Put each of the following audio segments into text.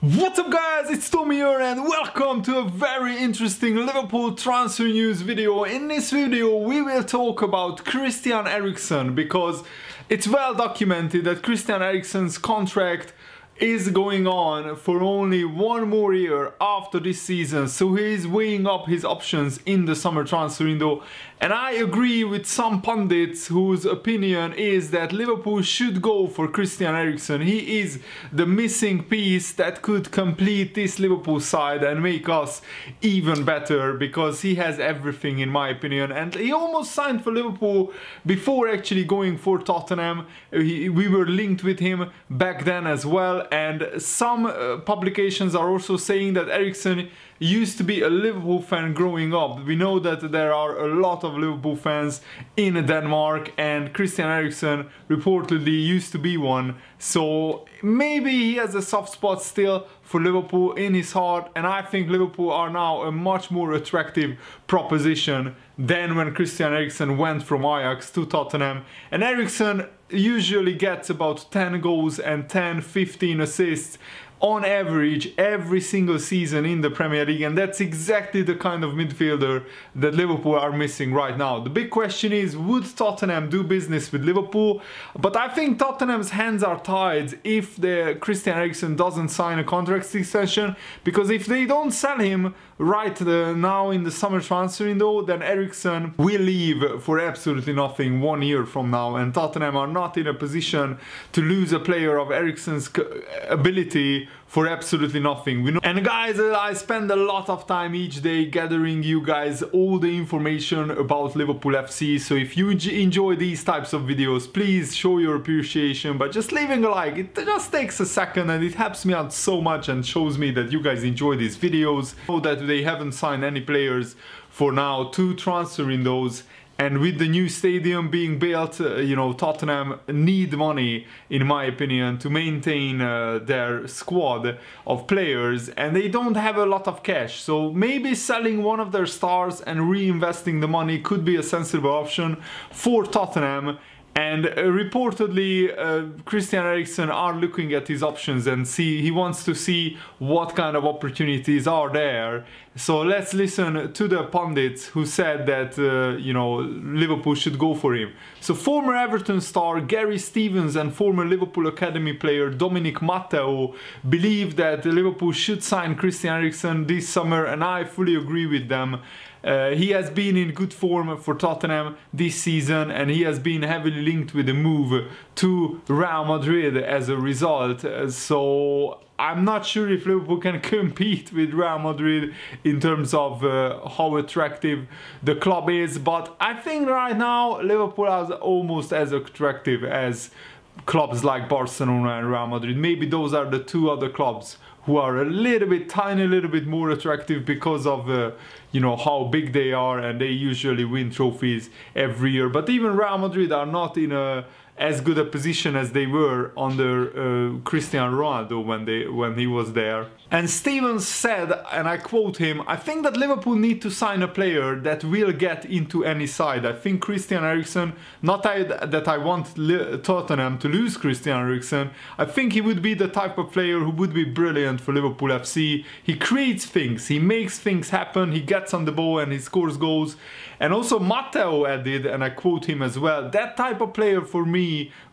What's up guys, it's Tommy here and welcome to a very interesting Liverpool transfer news video. In this video we will talk about Christian Eriksen because it's well documented that Christian Eriksen's contract is going on for only one more year after this season, so he's weighing up his options in the summer transfer window. And I agree with some pundits whose opinion is that Liverpool should go for Christian Eriksen. He is the missing piece that could complete this Liverpool side and make us even better, because he has everything in my opinion. And he almost signed for Liverpool before actually going for Tottenham. We were linked with him back then as well. And some publications are also saying that Eriksen used to be a Liverpool fan growing up. We know that there are a lot of Liverpool fans in Denmark, and Christian Eriksen reportedly used to be one. So maybe he has a soft spot still for Liverpool in his heart, and I think Liverpool are now a much more attractive proposition than when Christian Eriksen went from Ajax to Tottenham. And Eriksen usually gets about 10 goals and 10-15 assists on average every single season in the Premier League, and that's exactly the kind of midfielder that Liverpool are missing right now. The big question is, would Tottenham do business with Liverpool? But I think Tottenham's hands are tied if the Christian Eriksen doesn't sign a contract extension, because if they don't sell him right now in the summer transfer window, then Eriksen will leave for absolutely nothing 1 year from now, and Tottenham are not in a position to lose a player of Eriksen's ability for absolutely nothing. And guys, I spend a lot of time each day gathering you guys all the information about Liverpool FC, so if you enjoy these types of videos, please show your appreciation by just leaving a like. It just takes a second and it helps me out so much and shows me that you guys enjoy these videos. I know that they haven't signed any players for now 2 transfer windows. And with the new stadium being built, you know, Tottenham need money, in my opinion, to maintain their squad of players, and they don't have a lot of cash. So maybe selling one of their stars and reinvesting the money could be a sensible option for Tottenham. And reportedly Christian Eriksen are looking at his options and he wants to see what kind of opportunities are there. So let's listen to the pundits who said that you know, Liverpool should go for him. So former Everton star Gary Stevens and former Liverpool Academy player Dominic Matteo believe that Liverpool should sign Christian Eriksen this summer, and I fully agree with them. He has been in good form for Tottenham this season, and he has been heavily linked with the move to Real Madrid as a result. So I'm not sure if Liverpool can compete with Real Madrid in terms of how attractive the club is, but I think right now Liverpool is almost as attractive as clubs like Barcelona and Real Madrid. Maybe those are the 2 other clubs who are a little bit tiny, a little bit more attractive because of you know, how big they are, and they usually win trophies every year. But even Real Madrid are not in as good a position as they were under Cristiano Ronaldo when he was there. And Stevens said, and I quote him, "I think that Liverpool need to sign a player that will get into any side. I think Christian Eriksen, not that I want Tottenham to lose Christian Eriksen, I think he would be the type of player who would be brilliant for Liverpool FC. He creates things, he makes things happen, he gets on the ball and he scores goals." And also Matteo added, and I quote him as well, "That type of player for me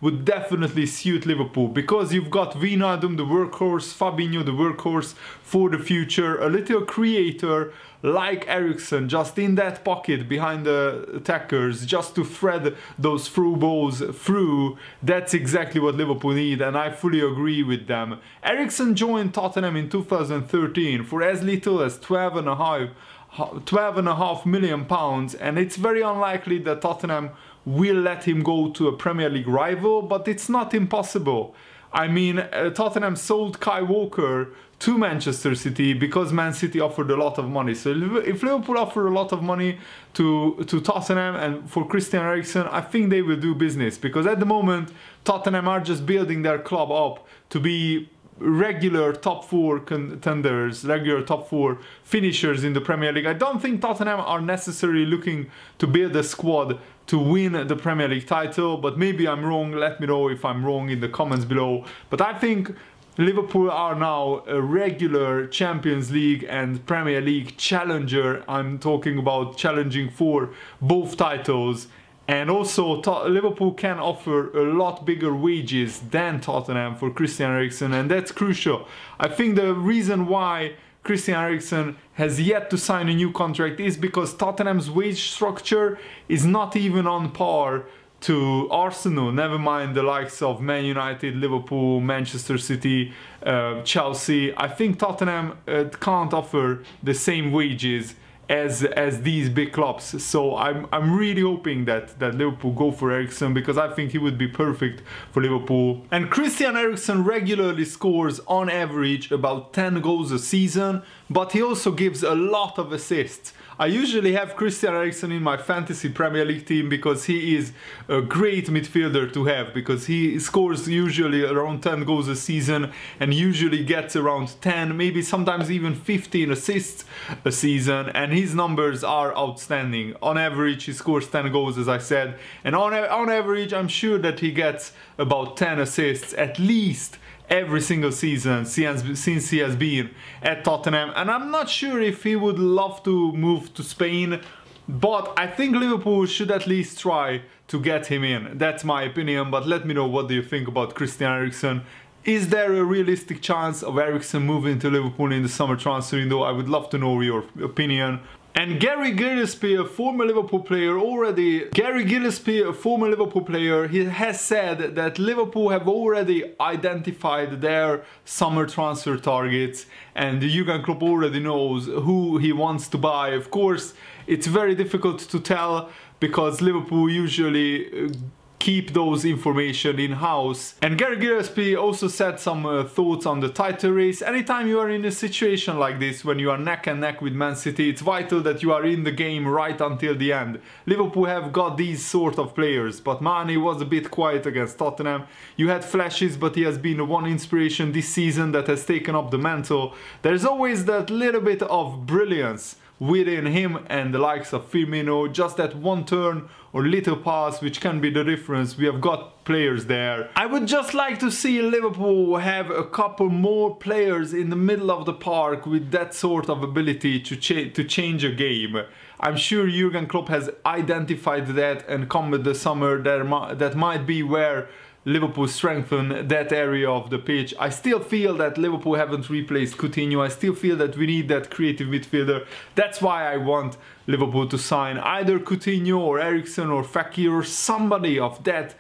would definitely suit Liverpool, because you've got Wijnaldum, the workhorse, Fabinho, the workhorse for the future, a little creator like Eriksen just in that pocket behind the attackers, just to thread those through balls through. That's exactly what Liverpool need, and I fully agree with them." Eriksen joined Tottenham in 2013 for as little as 12.5 million pounds, and it's very unlikely that Tottenham will let him go to a Premier League rival, but it's not impossible. I mean, Tottenham sold Kyle Walker to Manchester City because Man City offered a lot of money. So if Liverpool offer a lot of money to Tottenham and for Christian Eriksen, I think they will do business, because at the moment Tottenham are just building their club up to be regular top 4 contenders, regular top 4 finishers in the Premier League. I don't think Tottenham are necessarily looking to build a squad to win the Premier League title, but maybe I'm wrong. Let me know if I'm wrong in the comments below. But I think Liverpool are now a regular Champions League and Premier League challenger. I'm talking about challenging for both titles. And also Liverpool can offer a lot bigger wages than Tottenham for Christian Eriksen, and that's crucial. I think the reason why Christian Eriksen has yet to sign a new contract is because Tottenham's wage structure is not even on par to Arsenal, never mind the likes of Man United, Liverpool, Manchester City, Chelsea. I think Tottenham can't offer the same wages as these big clubs. So I'm really hoping that Liverpool go for Eriksen, because I think he would be perfect for Liverpool. And Christian Eriksen regularly scores on average about 10 goals a season, but he also gives a lot of assists. I usually have Christian Eriksen in my fantasy Premier League team because he is a great midfielder to have, because he scores usually around 10 goals a season and usually gets around 10, maybe sometimes even 15 assists a season, and his numbers are outstanding. On average he scores 10 goals, as I said, and on average I'm sure that he gets about 10 assists at least every single season since he has been at Tottenham. And I'm not sure if he would love to move to Spain, but I think Liverpool should at least try to get him in. That's my opinion, but let me know what do you think about Christian Eriksen. Is there a realistic chance of Eriksen moving to Liverpool in the summer transfer window? I would love to know your opinion. And Gary Gillespie, a former Liverpool player, he has said that Liverpool have already identified their summer transfer targets, and Jurgen Klopp already knows who he wants to buy. Of course, it's very difficult to tell because Liverpool usually keep those information in-house. And Gary Gillespie also said some thoughts on the title race. Anytime you are in a situation like this, when you are neck and neck with Man City, it's vital that you are in the game right until the end. Liverpool have got these sort of players, but Mane was a bit quiet against Tottenham. You had flashes, but he has been the one inspiration this season that has taken up the mantle. There's always that little bit of brilliance within him and the likes of Firmino, just that one turn or little pass which can be the difference. We have got players there. I would just like to see Liverpool have a couple more players in the middle of the park with that sort of ability to change a game. I'm sure Jurgen Klopp has identified that, and come with the summer that might be where Liverpool strengthen that area of the pitch. I still feel that Liverpool haven't replaced Coutinho. I still feel that we need that creative midfielder. That's why I want Liverpool to sign either Coutinho or Eriksen or Fekir or somebody of that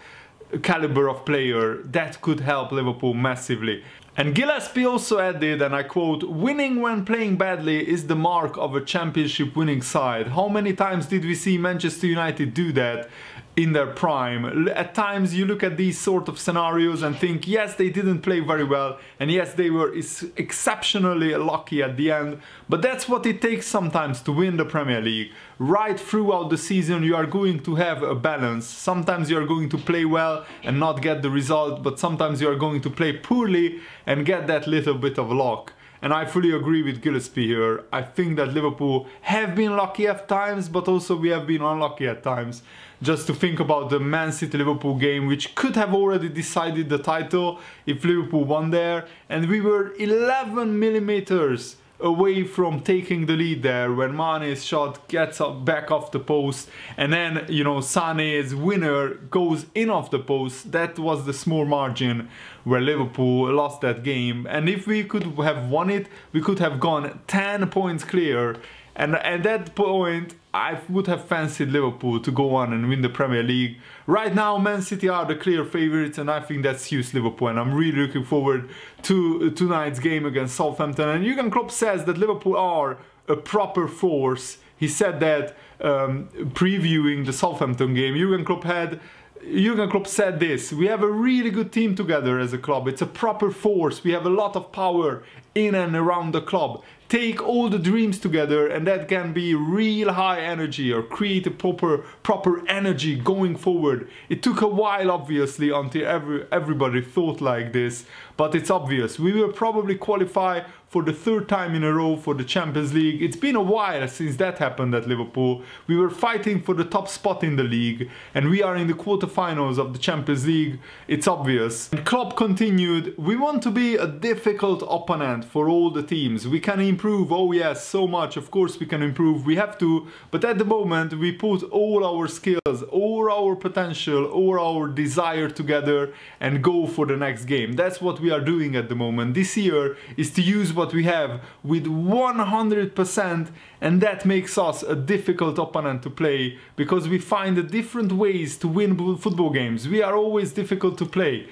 caliber of player that could help Liverpool massively. And Gillespie also added, and I quote, "Winning when playing badly is the mark of a championship winning side. How many times did we see Manchester United do that in their prime?" At times you look at these sort of scenarios and think, yes, they didn't play very well, and yes, they were exceptionally lucky at the end, but that's what it takes sometimes to win the Premier League. Right throughout the season you are going to have a balance. Sometimes you are going to play well and not get the result, but sometimes you are going to play poorly and get that little bit of luck. And I fully agree with Gillespie here. I think that Liverpool have been lucky at times, but also we have been unlucky at times. Just to think about the Man City-Liverpool game, which could have already decided the title if Liverpool won there. And we were 11 millimeters away from taking the lead there when Mane's shot gets up back off the post, and then, you know, Sané's winner goes in off the post. That was the small margin where Liverpool lost that game, and if we could have won it, we could have gone 10 points clear. And at that point, I would have fancied Liverpool to go on and win the Premier League. Right now, Man City are the clear favourites, and I think that suits Liverpool. And I'm really looking forward to tonight's game against Southampton. And Jurgen Klopp says that Liverpool are a proper force. He said that previewing the Southampton game. Jurgen Klopp said this: "We have a really good team together as a club. It's a proper force. We have a lot of power in and around the club. take all the dreams together, and that can be real high energy or create a proper energy going forward. It took a while, obviously, until everybody thought like this, but it's obvious. We will probably qualify for the third time in a row for the Champions League. It's been a while since that happened at Liverpool. We were fighting for the top spot in the league, and we are in the quarterfinals of the Champions League. It's obvious. And Klopp continued, we want to be a difficult opponent for all the teams. We can improve, oh yes, so much. Of course we can improve, we have to. But at the moment we put all our skills, all our potential, all our desire together and go for the next game. That's what we are doing at the moment. This year is to use what we have with 100%, and that makes us a difficult opponent to play because we find different ways to win football games. We are always difficult to play.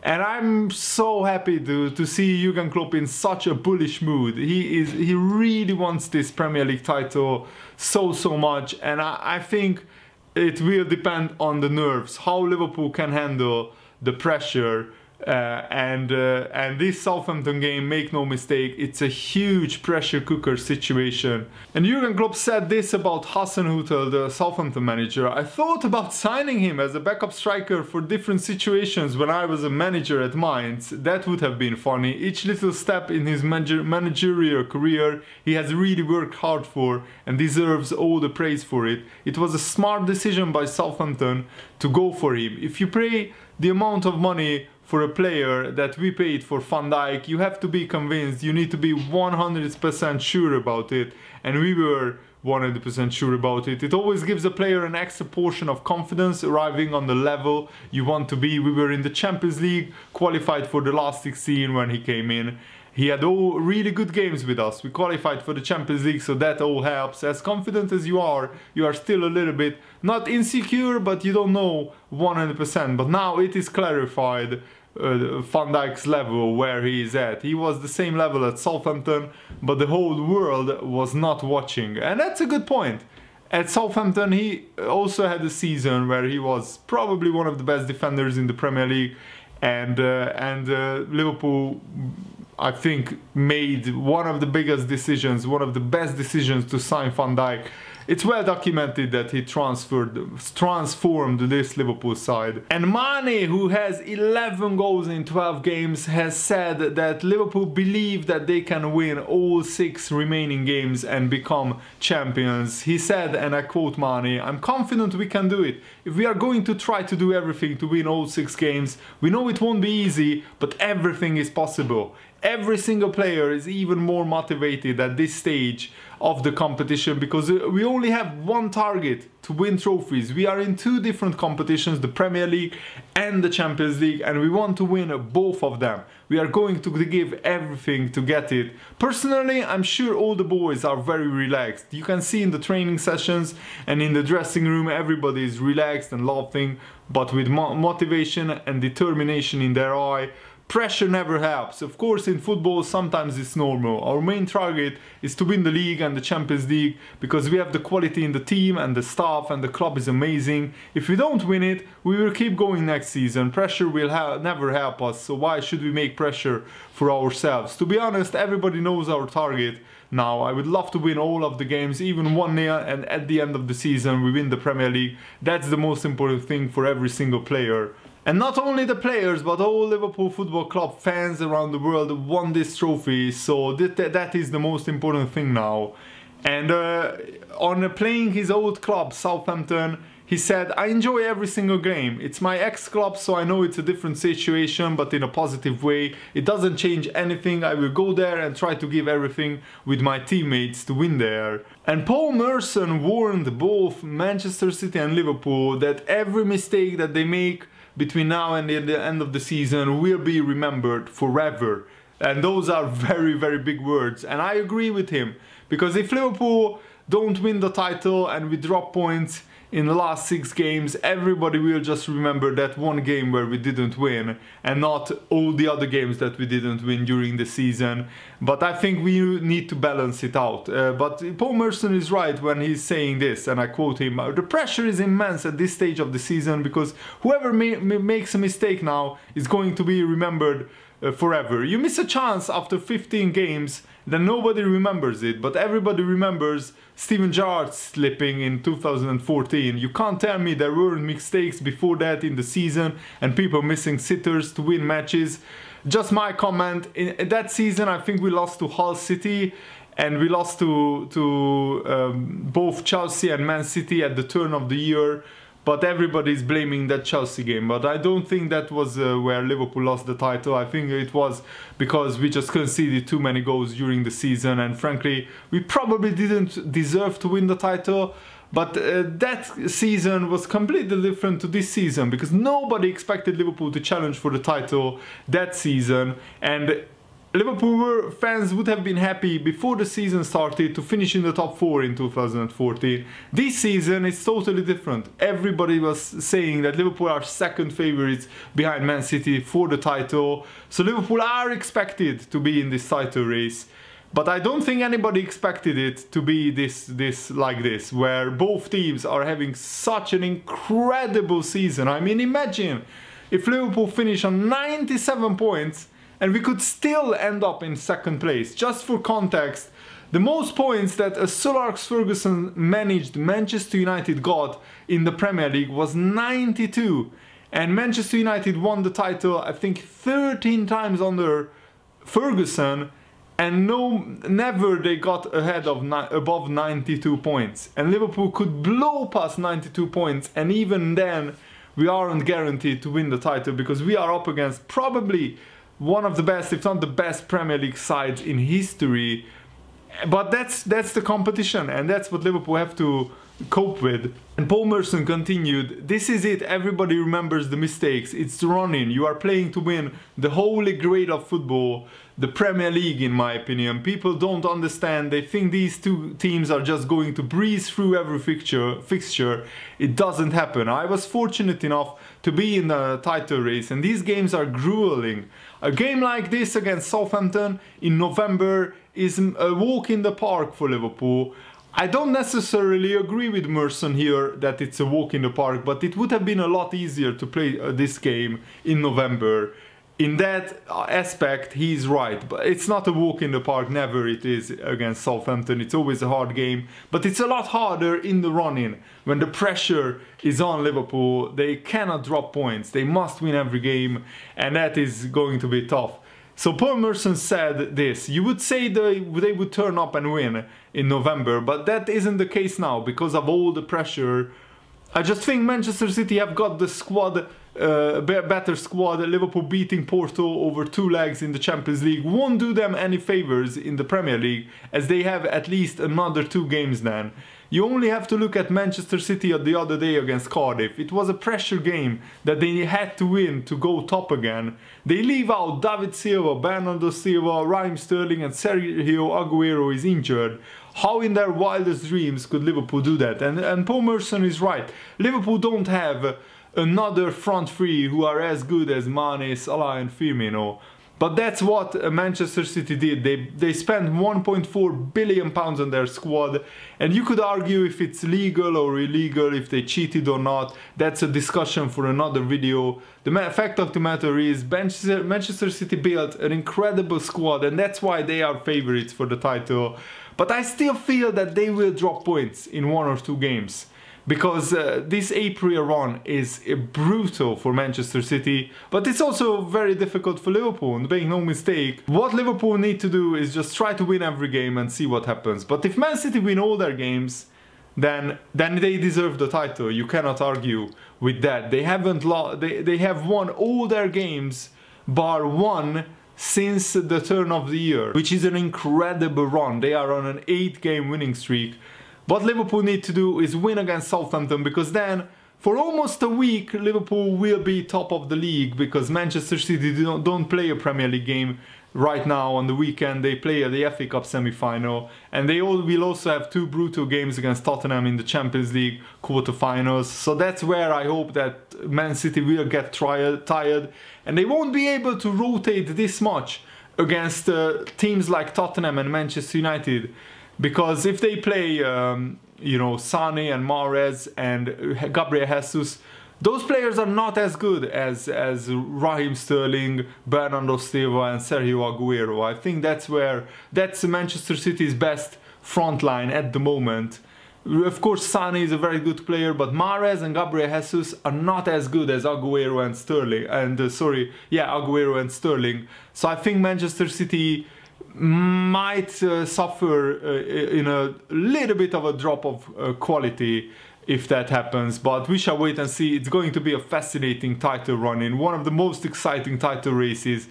And I'm so happy to see Jurgen Klopp in such a bullish mood. He really wants this Premier League title so much, and I think it will depend on the nerves, how Liverpool can handle the pressure. And this Southampton game, make no mistake, it's a huge pressure cooker situation. And Jurgen Klopp said this about Hasenhüttl, the Southampton manager: I thought about signing him as a backup striker for different situations when I was a manager at Mainz. That would have been funny. Each little step in his managerial career he has really worked hard for and deserves all the praise for it. It was a smart decision by Southampton to go for him. If you pay the amount of money for a player that we paid for Van Dijk, you have to be convinced, you need to be 100% sure about it, and we were 100% sure about it. It always gives a player an extra portion of confidence arriving on the level you want to be. We were in the Champions League, qualified for the last 16 when he came in. He had all really good games with us. We qualified for the Champions League, so that all helps. As confident as you are still a little bit, not insecure, but you don't know 100%. But now it is clarified. Van Dijk's level, where he is at. He was the same level at Southampton, but the whole world was not watching, and that's a good point. At Southampton he also had a season where he was probably one of the best defenders in the Premier League, and Liverpool, I think, made one of the biggest decisions, one of the best decisions to sign Van Dijk. It's well documented that he transformed this Liverpool side. And Mane, who has 11 goals in 12 games, has said that Liverpool believe that they can win all 6 remaining games and become champions. He said, and I quote Mane, I'm confident we can do it. If we are going to try to do everything to win all 6 games, we know it won't be easy, but everything is possible. Every single player is even more motivated at this stage of the competition because we only have one target: to win trophies. We are in 2 different competitions, the Premier League and the Champions League, and we want to win both of them. We are going to give everything to get it. Personally, I'm sure all the boys are very relaxed. You can see in the training sessions and in the dressing room, everybody is relaxed and laughing, but with motivation and determination in their eye. Pressure never helps. Of course, in football sometimes it's normal. Our main target is to win the league and the Champions League because we have the quality in the team and the staff, and the club is amazing. If we don't win it, we will keep going next season. Pressure will never help us, so why should we make pressure for ourselves? To be honest, everybody knows our target now. I would love to win all of the games, even 1-0, and at the end of the season we win the Premier League. That's the most important thing for every single player. And not only the players, but all Liverpool Football Club fans around the world won this trophy, so that is the most important thing now. And on playing his old club, Southampton, he said, I enjoy every single game. It's my ex-club, so I know it's a different situation, but in a positive way. It doesn't change anything. I will go there and try to give everything with my teammates to win there. And Paul Merson warned both Manchester City and Liverpool that every mistake that they make between now and the end of the season will be remembered forever. And those are very, very big words. And I agree with him. Because if Liverpool don't win the title and we drop points in the last 6 games, everybody will just remember that one game where we didn't win and not all the other games that we didn't win during the season. But I think we need to balance it out. But Paul Merson is right when he's saying this, and I quote him, the pressure is immense at this stage of the season because whoever makes a mistake now is going to be remembered forever. You miss a chance after 15 games, then nobody remembers it, but everybody remembers Steven Gerrard slipping in 2014. You can't tell me there weren't mistakes before that in the season and people missing sitters to win matches. Just my comment, in that season I think we lost to Hull City and we lost to both Chelsea and Man City at the turn of the year. But everybody's blaming that Chelsea game. But I don't think that was where Liverpool lost the title. I think it was because we just conceded too many goals during the season. And frankly, we probably didn't deserve to win the title. But that season was completely different to this season. Because nobody expected Liverpool to challenge for the title that season. And Liverpool fans would have been happy before the season started to finish in the top 4 in 2014. This season is totally different. Everybody was saying that Liverpool are second favourites behind Man City for the title. So Liverpool are expected to be in this title race. But I don't think anybody expected it to be like this, where both teams are having such an incredible season. I mean, imagine if Liverpool finish on 97 points and we could still end up in second place. Just for context, the most points that a Sir Alex Ferguson managed Manchester United got in the Premier League was 92. And Manchester United won the title, I think, 13 times under Ferguson, and never they got ahead of above 92 points. And Liverpool could blow past 92 points, and even then we aren't guaranteed to win the title because we are up against probably one of the best, if not the best, Premier League sides in history. But that's the competition, and that's what Liverpool have to cope with. And Paul Merson continued, "This is it, everybody remembers the mistakes. It's the run-in. You are playing to win the holy grail of football, the Premier League, in my opinion. People don't understand. They think these two teams are just going to breeze through every fixture. It doesn't happen. I was fortunate enough to be in the title race, and these games are grueling. A game like this against Southampton in November is a walk in the park for Liverpool. I don't necessarily agree with Merson here that it's a walk in the park, but it would have been a lot easier to play this game in November. In that aspect, he's right, but it's not a walk in the park, never it is against Southampton. It's always a hard game, but it's a lot harder in the run-in. When the pressure is on Liverpool, they cannot drop points. They must win every game, and that is going to be tough. So Paul Merson said this: you would say they would turn up and win in November, but that isn't the case now because of all the pressure. I just think Manchester City have got the squad, better squad. Liverpool beating Porto over 2 legs in the Champions League won't do them any favours in the Premier League, as they have at least another 2 games then. You only have to look at Manchester City the other day against Cardiff. It was a pressure game that they had to win to go top again. They leave out David Silva, Bernardo Silva, Raheem Sterling and Sergio Aguero is injured. How in their wildest dreams could Liverpool do that? And Paul Merson is right. Liverpool don't have another front three who are as good as Mane, Salah and Firmino. But that's what Manchester City did. They spent £1.4 billion on their squad, and you could argue if it's legal or illegal, if they cheated or not. That's a discussion for another video. The fact of the matter is Manchester City built an incredible squad, and that's why they are favourites for the title. But I still feel that they will drop points in 1 or 2 games. Because this April run is brutal for Manchester City, but it's also very difficult for Liverpool, and make no mistake. What Liverpool need to do is just try to win every game and see what happens. But if Man City win all their games, then they deserve the title. You cannot argue with that. They haven't lost. They have won all their games bar 1 since the turn of the year, which is an incredible run. They are on an 8-game winning streak. What Liverpool need to do is win against Southampton, because then for almost a week Liverpool will be top of the league, because Manchester City don't play a Premier League game right now. On the weekend they play the FA Cup semi-final, and they will also have 2 brutal games against Tottenham in the Champions League quarter-finals. So that's where I hope that Man City will get tired, and they won't be able to rotate this much against teams like Tottenham and Manchester United. Because if they play, you know, Sane and Mahrez and Gabriel Jesus those players are not as good as Raheem Sterling, Bernardo Silva and Sergio Aguero. I think that's Manchester City's best front line at the moment. Of course, Sane is a very good player, but Mahrez and Gabriel Jesus are not as good as Aguero and Sterling. Aguero and Sterling. So I think Manchester City might suffer in a little bit of a drop of quality if that happens, but we shall wait and see. It's going to be a fascinating title run in one of the most exciting title races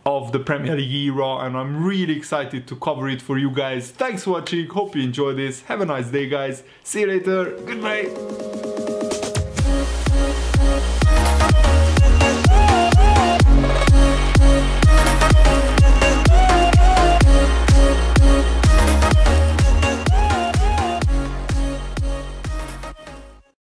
of the Premier League era, and I'm really excited to cover it for you guys. Thanks for watching, hope you enjoyed this. Have a nice day, guys. See you later. Goodbye.